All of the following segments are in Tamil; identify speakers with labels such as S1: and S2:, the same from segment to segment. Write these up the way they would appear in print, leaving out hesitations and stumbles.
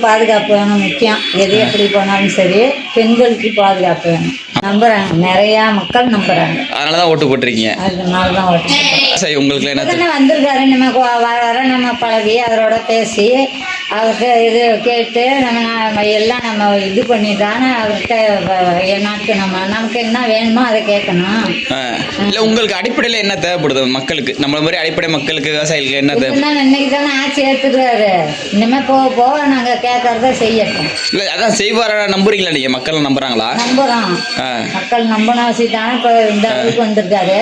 S1: பாதுகாப்பு வேணும் முக்கியம். எது எப்படி போனாலும் சரி பெண்களுக்கு பாதுகாப்பு வேணும். நம்புறாங்க, நிறையா மக்கள் நம்புறாங்க.
S2: அதனாலதான் ஓட்டு போட்டிருக்கீங்க.
S1: அதனால தான் ஓட்டு போட்டோம்.
S2: சரி, உங்களுக்கு என்ன
S1: தானே வந்திருக்காரு, நம்ம வர நம்ம பழகி அவரோட பேசி அவர்கிட்ட இது கேட்டு நம்ம எல்லாம் நம்ம இது பண்ணி தானே அவர்கிட்ட எனக்கு நமக்கு என்ன வேணுமோ அதை கேட்கணும்.
S2: இல்ல, உங்களுக்கு அடிப்படையில என்ன தேவைப்படுது மக்களுக்கு? நம்மள மாதிரி அடிப்படை மக்களுக்கு, விவசாயிகளுக்கு என்ன தேவை?
S1: இன்னைக்கு தானே ஆட்சி ஏற்றுறாரு, இனிமே போக போக நாங்க கேட்கறத செய்யட்டும்.
S2: இல்ல, அதான் செய்வார நம்புறீங்களா நீங்க? மக்கள் நம்புறாங்களா?
S1: நம்புறோம். மக்கள் நம்பணும் வச்சு தானே இப்ப இந்த அளவுக்கு வந்திருக்காரு.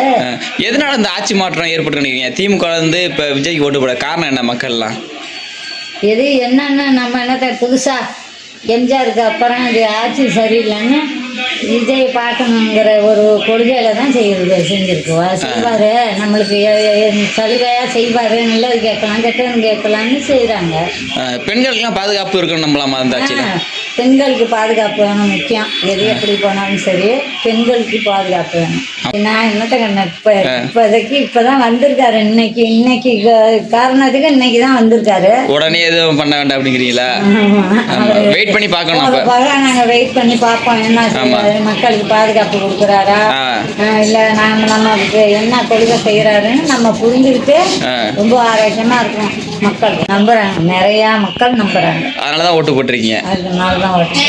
S2: எதனால இந்த ஆட்சி மாற்றம் ஏற்பட்டு நினைக்கிறீங்க? திமுக வந்து இப்ப விஜய்க்கு ஓட்டு போட காரணம் என்ன? மக்கள்லாம்
S1: எது என்னன்னா நம்ம என்னத்த புதுசா எம்ஜிஆருக்கு அப்புறம் இது ஆட்சி சரியில்லைன்னு விஜய் பார்க்கணுங்கிற ஒரு கொள்கையில தான் செஞ்சிருக்குவா. செய்வாரு, நம்மளுக்கு சலுகையா செய்வாரு, நல்லது கேட்கலாம் கெட்டது கேட்கலாம்னு செய்யறாங்க.
S2: பெண்களுக்கெல்லாம் பாதுகாப்பு இருக்கணும் நம்பலாமா அந்த ஆட்சியில?
S1: பெண்களுக்கு பாதுகாப்பு வேணும் முக்கியம். எது எப்படி போனாலும் சரி பெண்களுக்கு பாதுகாப்பு வேணும். நான் என்னத்த இப்போதைக்கு இப்பதான் வந்திருக்காரு. இன்னைக்கு காரணத்துக்கு இன்னைக்கு தான் வந்திருக்காரு.
S2: உடனே எதுவும் பண்ண வேண்டாம் அப்படிங்கிறீங்களா? வெயிட் பண்ணி பார்க்கணும்.
S1: நாங்க வெயிட் பண்ணி பார்ப்போம் என்ன மக்களுக்கு பாதுகாப்பு கொடுக்குறாரா இல்ல நமக்கு என்ன கொள்கை செய்யறாருன்னு நம்ம புரிஞ்சுக்கிட்டு ரொம்ப ஆரோக்கியமா இருக்கும். மக்கள் நம்புறாங்க, நிறைய மக்கள் நம்புறாங்க.
S2: அதனாலதான் ஓட்டு போட்டிருக்கீங்க.
S1: அதனாலதான் ஓட்டு.